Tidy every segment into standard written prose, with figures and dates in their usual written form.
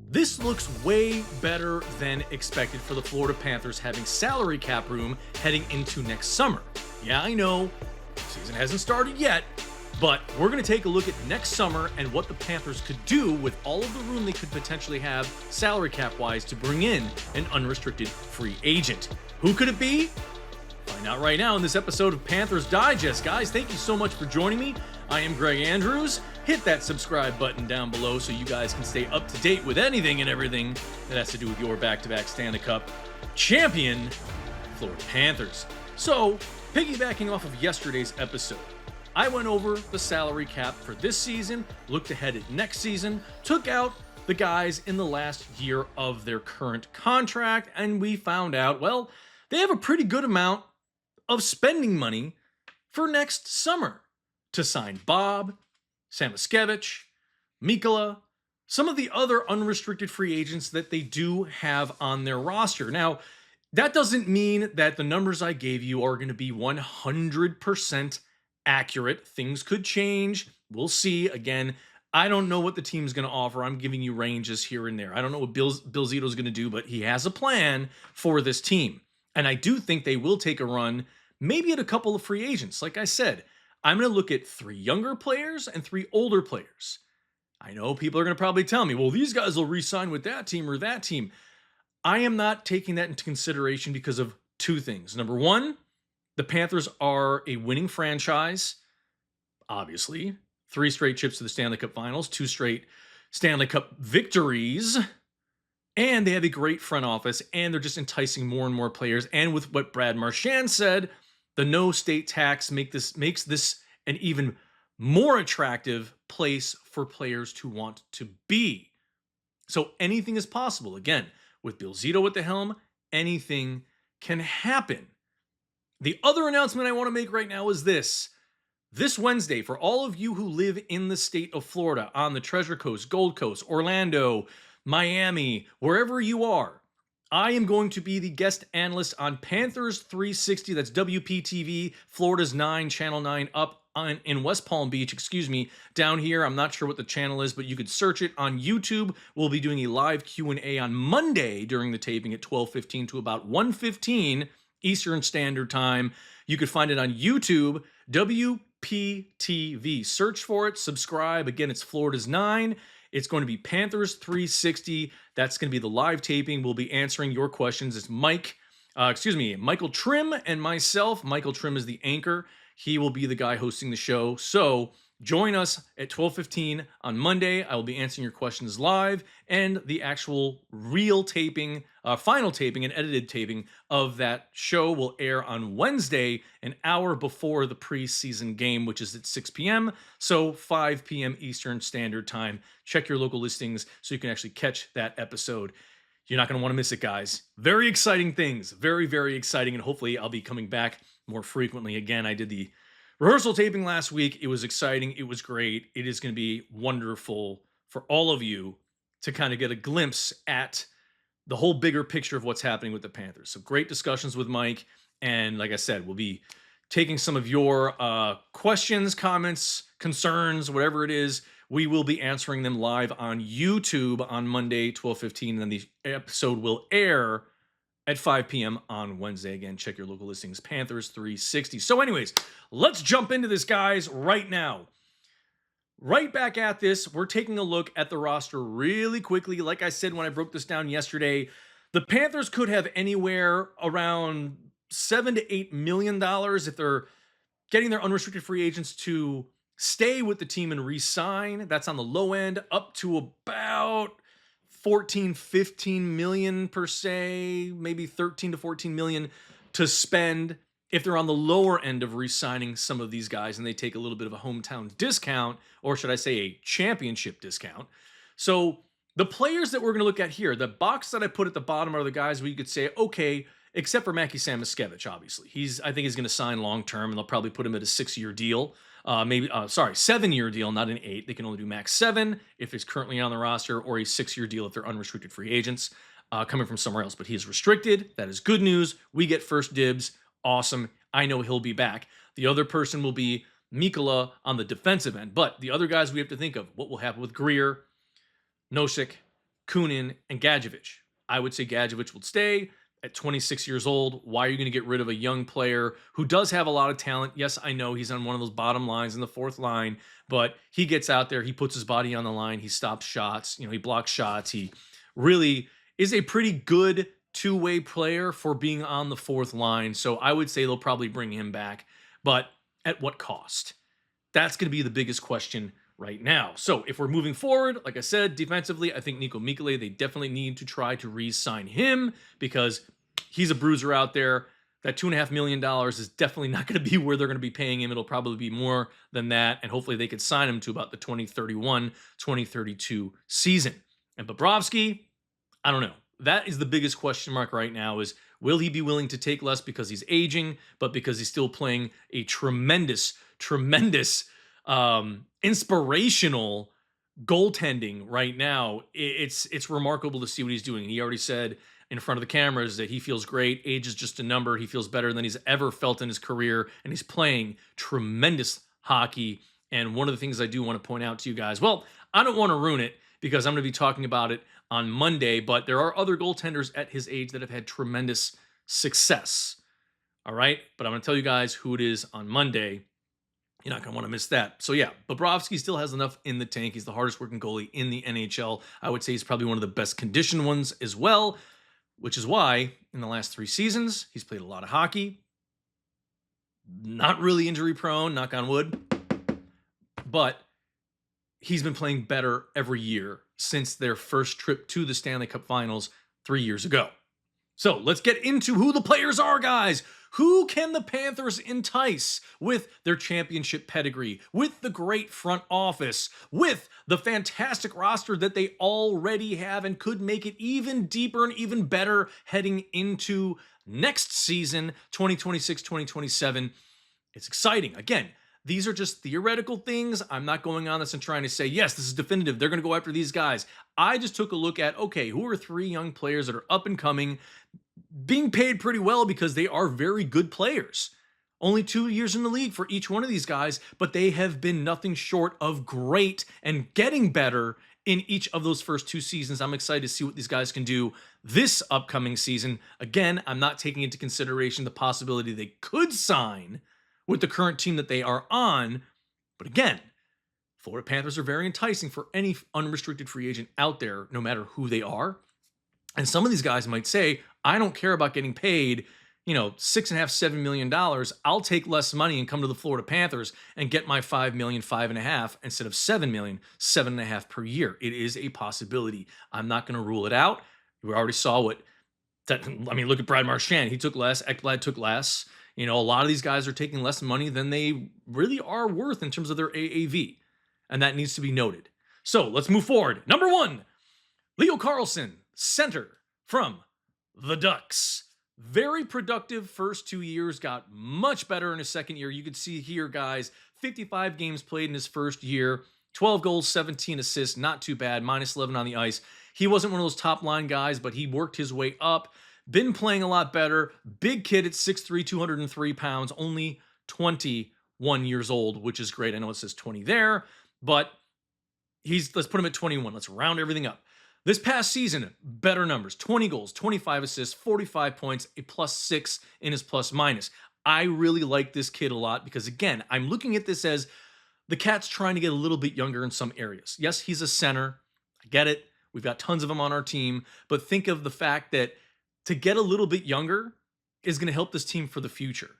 This looks way better than expected for the Florida Panthers having salary cap room heading into next summer. Yeah, I know, season hasn't started yet, but we're going to take a look at next summer and what the Panthers could do with all of the room they could potentially have salary cap wise to bring in an unrestricted free agent. Who could it be? Find out right now in this episode of Panthers Digest. Guys, thank you so much for joining me. I am Greg Andrews. Hit that subscribe button down below so you guys can stay up to date with anything and everything that has to do with your back-to-back Stanley Cup champion, Florida Panthers. So, piggybacking off of yesterday's episode, I went over the salary cap for this season, looked ahead at next season, took out the guys in the last year of their current contract, and we found out, well, they have a pretty good amount of spending money for next summer to sign Bob, Samoskevich, Mikkola, some of the other unrestricted free agents that they do have on their roster. Now, that doesn't mean that the numbers I gave you are going to be 100% accurate. Things could change. We'll see. Again, I don't know what the team's going to offer. I'm giving you ranges here and there. I don't know what Bill Zito is going to do, but he has a plan for this team. And I do think they will take a run, maybe at a couple of free agents. Like I said, I'm going to look at 3 younger players and 3 older players. I know people are going to probably tell me, well, these guys will re-sign with that team or that team. I am not taking that into consideration because of 2 things. Number 1, the Panthers are a winning franchise, obviously. 3 straight trips to the Stanley Cup Finals, 2 straight Stanley Cup victories, and they have a great front office, and they're just enticing more and more players. And with what Brad Marchand said, the no state tax makes this an even more attractive place for players to want to be. So anything is possible. Again, with Bill Zito at the helm, anything can happen. The other announcement I want to make right now is this. This Wednesday, for all of you who live in the state of Florida, on the Treasure Coast, Gold Coast, Orlando, Miami, wherever you are, I am going to be the guest analyst on Panthers 360. That's WPTV, Florida's 9, Channel 9, up in West Palm Beach, down here. I'm not sure what the channel is, but you could search it on YouTube. We'll be doing a live Q&A on Monday during the taping at 12:15 to about 1:15 Eastern Standard Time. You could find it on YouTube, WPTV. Search for it, subscribe. Again, it's Florida's 9. It's going to be Panthers 360. That's going to be the live taping. We'll be answering your questions. It's Michael Trim and myself. Michael Trim is the anchor. He will be the guy hosting the show. So join us at 12:15 on Monday. I will be answering your questions live, and the actual real taping, final taping and edited taping of that show will air on Wednesday, an hour before the preseason game, which is at 6 p.m. So 5 p.m. Eastern Standard Time. Check your local listings so you can actually catch that episode. You're not going to want to miss it, guys. Very exciting things. Very, very exciting. And hopefully I'll be coming back more frequently. Again, I did the rehearsal taping last week. It was exciting. It was great. It is going to be wonderful for all of you to kind of get a glimpse at the whole bigger picture of what's happening with the Panthers. So great discussions with Mike. And like I said, we'll be taking some of your questions, comments, concerns, whatever it is. We will be answering them live on YouTube on Monday, 12:15. And then the episode will air at 5 p.m. on Wednesday. Again, check your local listings, Panthers 360. So anyways, let's jump into this, guys, right now. Right back at this, we're taking a look at the roster really quickly. Like I said when I broke this down yesterday, the Panthers could have anywhere around $7 to $8 million if they're getting their unrestricted free agents to stay with the team and re-sign. That's on the low end, up to about 14, 15 million per se, maybe 13 to 14 million to spend if they're on the lower end of re-signing some of these guys and they take a little bit of a hometown discount, or should I say a championship discount. So the players that we're going to look at here, the box that I put at the bottom are the guys where you could say, okay, except for Mackie Samoskevich, obviously. I think he's going to sign long-term, and they'll probably put him at a 6-year deal. 7-year deal, not an 8. They can only do max 7 if he's currently on the roster, or a 6-year deal if they're unrestricted free agents coming from somewhere else. But he is restricted. That is good news. We get first dibs. Awesome. I know he'll be back. The other person will be Mikkola on the defensive end. But the other guys we have to think of, what will happen with Greer, Nosek, Kunin, and Gadjevich. I would say Gadjevich will stay at 26 years old. Why are you going to get rid of a young player who does have a lot of talent? Yes, I know he's on one of those bottom lines in the fourth line, but he gets out there, he puts his body on the line, he stops shots, he blocks shots. He really is a pretty good two-way player for being on the fourth line. So I would say they'll probably bring him back, but at what cost? That's going to be the biggest question right now. So if we're moving forward, like I said, defensively, I think Nico Mikkola, they definitely need to try to re-sign him because he's a bruiser out there. That $2.5 million is definitely not going to be where they're going to be paying him. It'll probably be more than that. And hopefully they could sign him to about the 2031, 2032 season. And Bobrovsky, I don't know. That is the biggest question mark right now is, will he be willing to take less because he's aging, but because he's still playing a tremendous inspirational goaltending right now. It's remarkable to see what he's doing. He already said in front of the cameras that he feels great. Age is just a number. He feels better than he's ever felt in his career, and he's playing tremendous hockey. And one of the things I do want to point out to you guys, well, I don't want to ruin it because I'm going to be talking about it on Monday, but there are other goaltenders at his age that have had tremendous success. All right, but I'm going to tell you guys who it is on Monday. You're not going to want to miss that. So yeah, Bobrovsky still has enough in the tank. He's the hardest working goalie in the NHL. I would say he's probably one of the best conditioned ones as well, which is why in the last 3 seasons, he's played a lot of hockey. Not really injury prone, knock on wood, but he's been playing better every year since their first trip to the Stanley Cup Finals 3 years ago. So let's get into who the players are, guys. Who can the Panthers entice with their championship pedigree, with the great front office, with the fantastic roster that they already have and could make it even deeper and even better heading into next season, 2026-2027? It's exciting. Again, these are just theoretical things. I'm not going on this and trying to say, yes, this is definitive. They're going to go after these guys. I just took a look at, okay, who are 3 young players that are up and coming, being paid pretty well because they are very good players. Only 2 years in the league for each one of these guys, but they have been nothing short of great and getting better in each of those first 2 seasons. I'm excited to see what these guys can do this upcoming season. Again, I'm not taking into consideration the possibility they could sign with the current team that they are on. But again, Florida Panthers are very enticing for any unrestricted free agent out there, no matter who they are. And some of these guys might say, I don't care about getting paid, $6.5, $7 million. I'll take less money and come to the Florida Panthers and get my $5 million, $5.5 instead of $7 million, $7.5 per year. It is a possibility. I'm not going to rule it out. We already saw look at Brad Marchand. He took less. Ekblad took less. A lot of these guys are taking less money than they really are worth in terms of their AAV. And that needs to be noted. So let's move forward. Number 1, Leo Carlsson, center from the Ducks. Very productive first 2 years, got much better in his second year. You can see here, guys, 55 games played in his first year, 12 goals, 17 assists, not too bad, minus 11 on the ice. He wasn't one of those top line guys, but he worked his way up. Been playing a lot better. Big kid at 6'3", 203 pounds, only 21 years old, which is great. I know it says 20 there, but let's put him at 21. Let's round everything up. This past season, better numbers, 20 goals, 25 assists, 45 points, a +6 in his plus minus. I really like this kid a lot because, again, I'm looking at this as the Cat's trying to get a little bit younger in some areas. Yes, he's a center. I get it. We've got tons of them on our team. But think of the fact that to get a little bit younger is going to help this team for the future.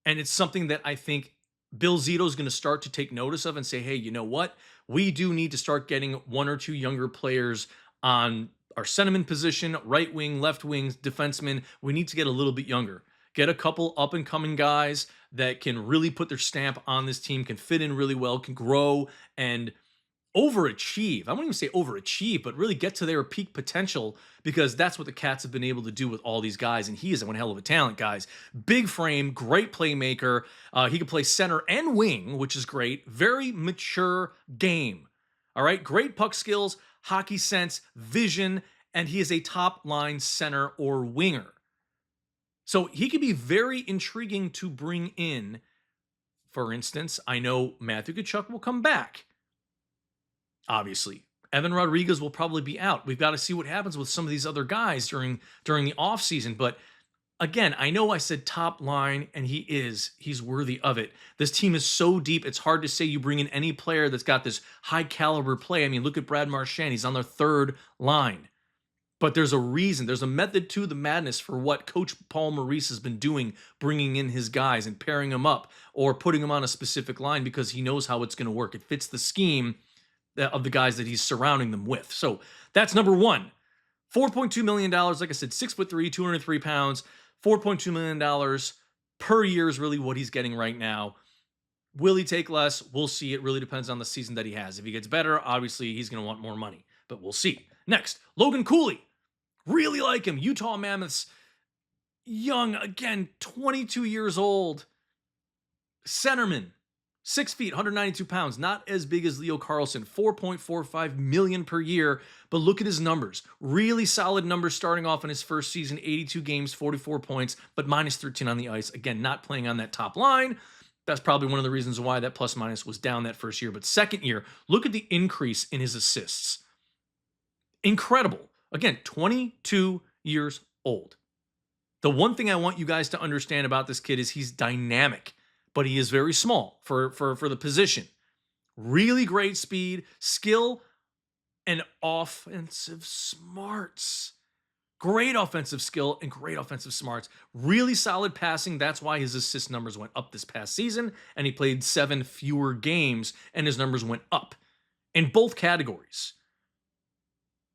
And it's something that I think Bill Zito is going to start to take notice of and say, hey, you know what? We do need to start getting 1 or 2 younger players on our centerman position, right wing, left wing, defenseman. We need to get a little bit younger. Get a couple up and coming guys that can really put their stamp on this team, can fit in really well, can grow and overachieve. I won't even say overachieve, but really get to their peak potential, because that's what the Cats have been able to do with all these guys. And he is one hell of a talent, guys. Big frame, great playmaker. He can play center and wing, which is great. Very mature game. All right, great puck skills, hockey sense, vision, and he is a top line center or winger. So he could be very intriguing to bring in. For instance, I know Matthew Tkachuk will come back. Obviously, Evan Rodriguez will probably be out. We've got to see what happens with some of these other guys during the offseason. But again, I know I said top line, and he's worthy of it. This team is so deep, it's hard to say you bring in any player that's got this high caliber play. I mean, look at Brad Marchand. He's on their third line. But there's a reason, there's a method to the madness for what Coach Paul Maurice has been doing, bringing in his guys and pairing them up or putting them on a specific line because he knows how it's going to work. It fits the scheme of the guys that he's surrounding them with. So that's number one. $4.2 million, like I said, 6'3", 203 pounds, $4.2 million per year is really what he's getting right now. Will he take less? We'll see. It really depends on the season that he has. If he gets better, obviously he's going to want more money, but we'll see. Next, Logan Cooley. Really like him. Utah Mammoths. Young, again, 22 years old. Centerman. 6 feet, 192 pounds. Not as big as Leo Carlson. $4.45 million per year. But look at his numbers. Really solid numbers starting off in his first season. 82 games, 44 points, but minus 13 on the ice. Again, not playing on that top line. That's probably one of the reasons why that plus minus was down that first year. But second year, look at the increase in his assists. Incredible. Again, 22 years old. The one thing I want you guys to understand about this kid is he's dynamic, but he is very small for the position. Really great speed, skill, and offensive smarts. Great offensive skill and great offensive smarts. Really solid passing. That's why his assist numbers went up this past season, and he played 7 fewer games, and his numbers went up in both categories.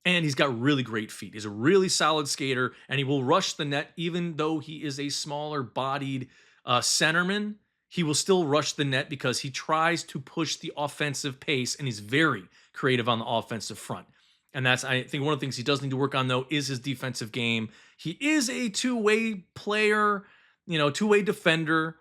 And he's got really great feet. He's a really solid skater, and he will rush the net even though he is a smaller-bodied centerman. He will still rush the net because he tries to push the offensive pace, and he's very creative on the offensive front. And that's, I think, one of the things he does need to work on, though, is his defensive game. He is a two-way player, two-way defender,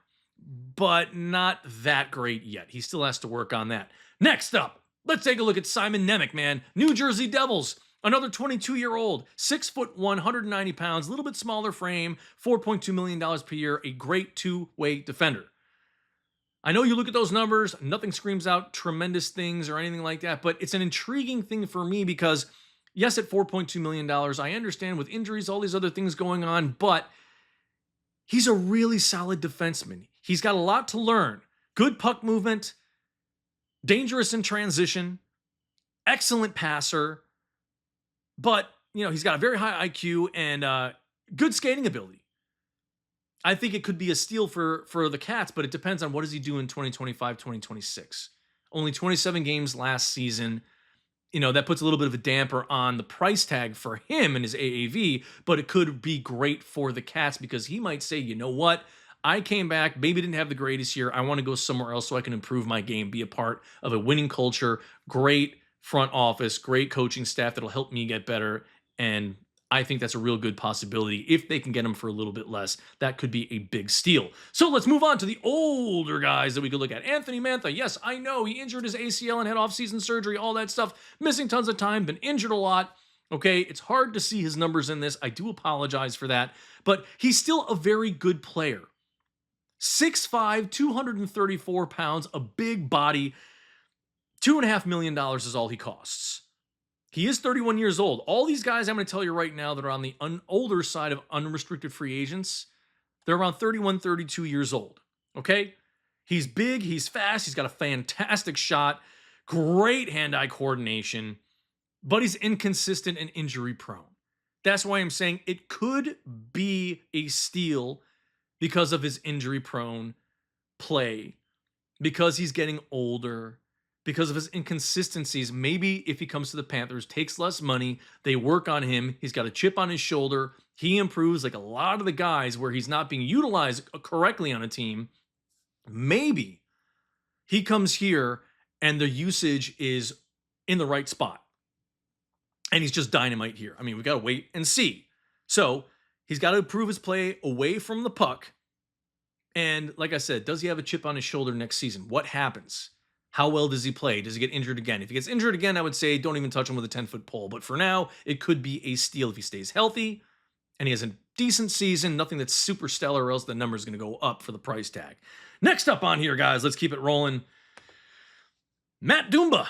but not that great yet. He still has to work on that. Next up, let's take a look at Simon Nemec, man. New Jersey Devils. Another 22-year-old, 6'1", 190 pounds, a little bit smaller frame, $4.2 million per year, a great two-way defender. I know you look at those numbers, nothing screams out tremendous things or anything like that, but it's an intriguing thing for me because, yes, at $4.2 million, I understand with injuries, all these other things going on, but he's a really solid defenseman. He's got a lot to learn. Good puck movement, dangerous in transition, excellent passer, but, he's got a very high IQ and good skating ability. I think it could be a steal for the Cats, but it depends on what does he do in 2025, 2026. Only 27 games last season. That puts a little bit of a damper on the price tag for him and his AAV, but it could be great for the Cats because he might say, you know what? I came back, maybe didn't have the greatest year. I want to go somewhere else so I can improve my game, be a part of a winning culture, great front office, great coaching staff that'll help me get better. And I think that's a real good possibility. If they can get him for a little bit less, that could be a big steal. So let's move on to the older guys that we could look at. Anthony Mantha, yes, I know he injured his ACL and had off-season surgery, all that stuff, missing tons of time, been injured a lot. Okay, it's hard to see his numbers in this. I do apologize for that, but he's still a very good player. 6'5", 234 pounds, a big body, $2.5 million is all he costs. He is 31 years old. All these guys I'm going to tell you right now that are on the older side of unrestricted free agents, they're around 31, 32 years old. Okay? He's big, he's fast, he's got a fantastic shot, great hand-eye coordination, but he's inconsistent and injury prone. That's why I'm saying it could be a steal because of his injury prone play, because he's getting older, because of his inconsistencies. Maybe if he comes to the Panthers, takes less money, they work on him, he's got a chip on his shoulder, he improves like a lot of the guys where he's not being utilized correctly on a team. Maybe he comes here and the usage is in the right spot. And he's just dynamite here. I mean, we got to wait and see. So he's got to improve his play away from the puck. And like I said, does he have a chip on his shoulder next season? What happens? How well does he play? Does he get injured again? If he gets injured again, I would say don't even touch him with a 10-foot pole. But for now, it could be a steal if he stays healthy and he has a decent season, nothing that's super stellar, or else the number is going to go up for the price tag. Next up on here, guys, let's keep it rolling. Matt Dumba.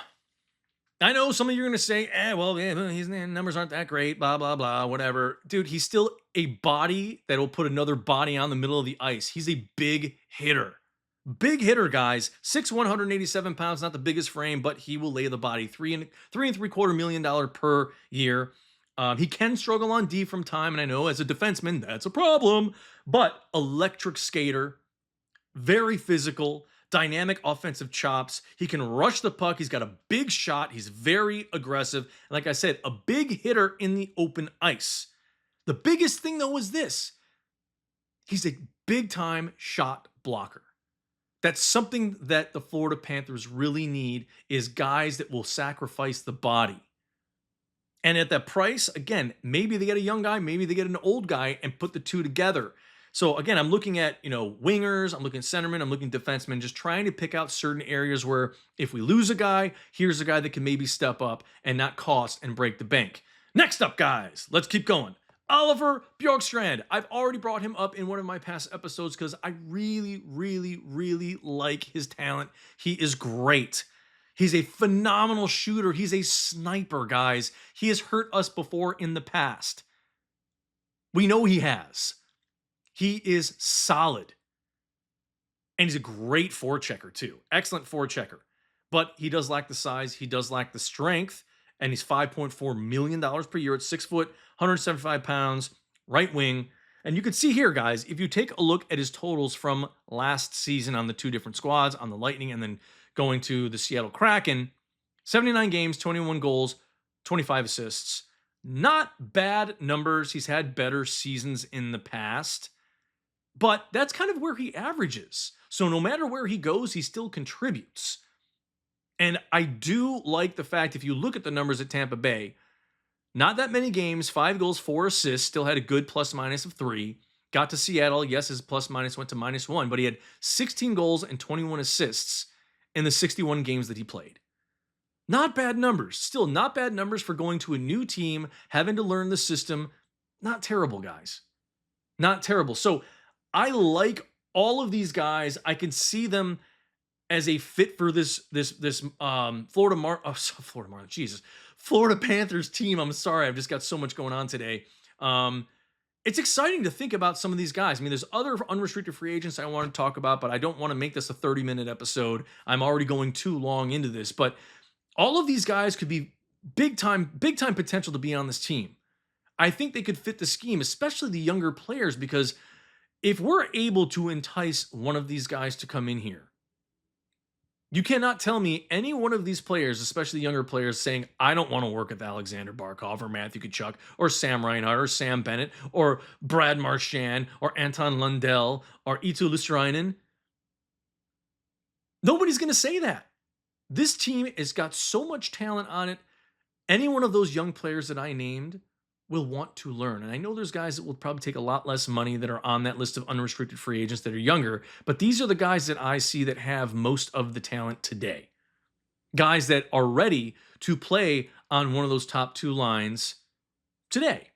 I know some of you are going to say, well, yeah, his numbers aren't that great, blah, blah, blah, whatever. Dude, he's still a body that will put another body on the middle of the ice. He's a big hitter. Big hitter, guys. 6'1", 187 pounds, not the biggest frame, but he will lay the body. $3.75 million per year. He can struggle on D from time, and I know as a defenseman, that's a problem, but electric skater, very physical, dynamic offensive chops. He can rush the puck. He's got a big shot. He's very aggressive. And like I said, a big hitter in the open ice. The biggest thing, though, is this. He's a big-time shot blocker. That's something that the Florida Panthers really need, is guys that will sacrifice the body. And at that price, again, maybe they get a young guy, maybe they get an old guy and put the two together. So again, I'm looking at, wingers, I'm looking at centermen, I'm looking at defensemen, just trying to pick out certain areas where if we lose a guy, here's a guy that can maybe step up and not cost and break the bank. Next up, guys, let's keep going. Oliver Bjorkstrand. I've already brought him up in one of my past episodes because I really, really, really like his talent. He is great. He's a phenomenal shooter. He's a sniper, guys. He has hurt us before in the past. We know he has. He is solid. And he's a great forechecker, too. Excellent forechecker. But he does lack the size. He does lack the strength. And he's $5.4 million per year at 6 foot, 175 pounds, right wing. And you can see here, guys, if you take a look at his totals from last season on the two different squads, on the Lightning and then going to the Seattle Kraken, 79 games, 21 goals, 25 assists. Not bad numbers. He's had better seasons in the past, but that's kind of where he averages. So no matter where he goes, he still contributes. And I do like the fact, if you look at the numbers at Tampa Bay, not that many games, 5 goals, 4 assists, still had a good plus minus of 3. Got to Seattle, yes, his plus minus went to -1, but he had 16 goals and 21 assists in the 61 games that he played. Not bad numbers. Still not bad numbers for going to a new team, having to learn the system. Not terrible, guys. Not terrible. So I like all of these guys. I can see them as a fit for this Florida Panthers team. I'm sorry, I've just got so much going on today. It's exciting to think about some of these guys. I mean, there's other unrestricted free agents I want to talk about, but I don't want to make this a 30-minute episode. I'm already going too long into this, but all of these guys could be big time potential to be on this team. I think they could fit the scheme, especially the younger players, because if we're able to entice one of these guys to come in here, you cannot tell me any one of these players, especially younger players, saying, I don't want to work with Aleksander Barkov or Matthew Tkachuk or Sam Reinhart or Sam Bennett or Brad Marchand or Anton Lundell or Eetu Luostarinen. Nobody's going to say that. This team has got so much talent on it. Any one of those young players that I named will want to learn. And I know there's guys that will probably take a lot less money that are on that list of unrestricted free agents that are younger, but these are the guys that I see that have most of the talent today. Guys that are ready to play on one of those top 2 lines today.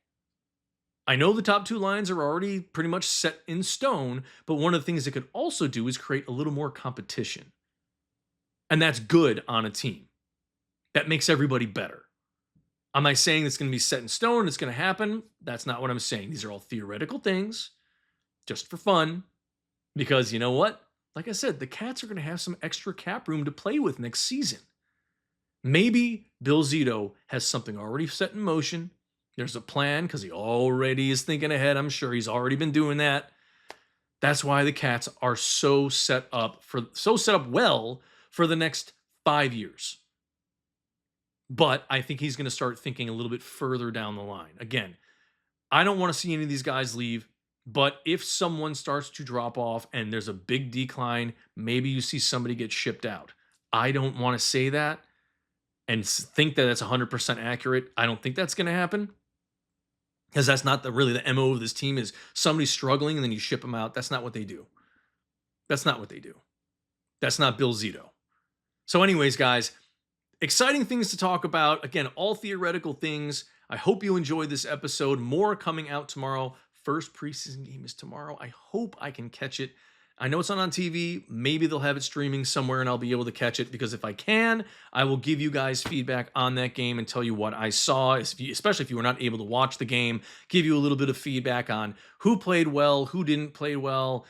I know the top 2 lines are already pretty much set in stone, but one of the things it could also do is create a little more competition. And that's good on a team. That makes everybody better. Am I saying it's going to be set in stone? It's going to happen? That's not what I'm saying. These are all theoretical things, just for fun. Because you know what? Like I said, the Cats are going to have some extra cap room to play with next season. Maybe Bill Zito has something already set in motion. There's a plan because he already is thinking ahead. I'm sure he's already been doing that. That's why the Cats are so set up well for the next 5 years. But I think he's going to start thinking a little bit further down the line. Again, I don't want to see any of these guys leave, but if someone starts to drop off and there's a big decline, maybe you see somebody get shipped out. I don't want to say that and think that that's 100% accurate. I don't think that's going to happen because that's not really the MO of this team. Is somebody struggling and then you ship them out. That's not what they do. That's not what they do. That's not Bill Zito. So anyways, guys, exciting things to talk about. Again, all theoretical things. I hope you enjoyed this episode. More coming out tomorrow. First preseason game is tomorrow. I hope I can catch it I know it's not on TV. Maybe they'll have it streaming somewhere and I'll be able to catch it, because if I can, I will give you guys feedback on that game and tell you what I saw, especially if you were not able to watch the game, give you a little bit of feedback on who played well, who didn't play well,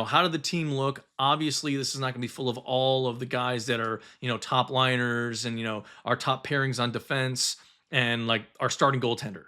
how did the team look. Obviously, this is not going to be full of all of the guys that are, top liners and, our top pairings on defense and like our starting goaltender.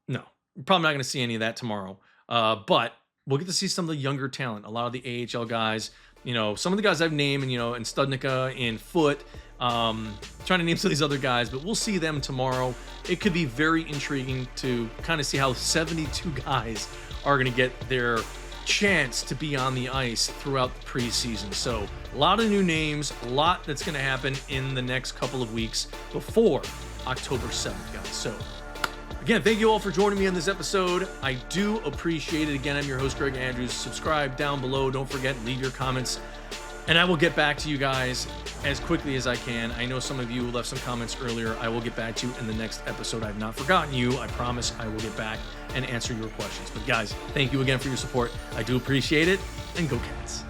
No, we're probably not going to see any of that tomorrow. But we'll get to see some of the younger talent, a lot of the AHL guys, some of the guys I've named, and Studnicka and Foot, trying to name some of these other guys, but we'll see them tomorrow. It could be very intriguing to kind of see how 72 guys are going to get their chance to be on the ice throughout the preseason. So a lot of new names, a lot that's going to happen in the next couple of weeks before October 7th, guys. So again, thank you all for joining me on this episode. I do appreciate it. Again, I'm your host, Greg Andrews. Subscribe down below. Don't forget, leave your comments, and I will get back to you guys as quickly as I can. I know some of you left some comments earlier. I will get back to you in the next episode. I've not forgotten you. I promise I will get back and answer your questions. But guys, thank you again for your support. I do appreciate it, and go Cats.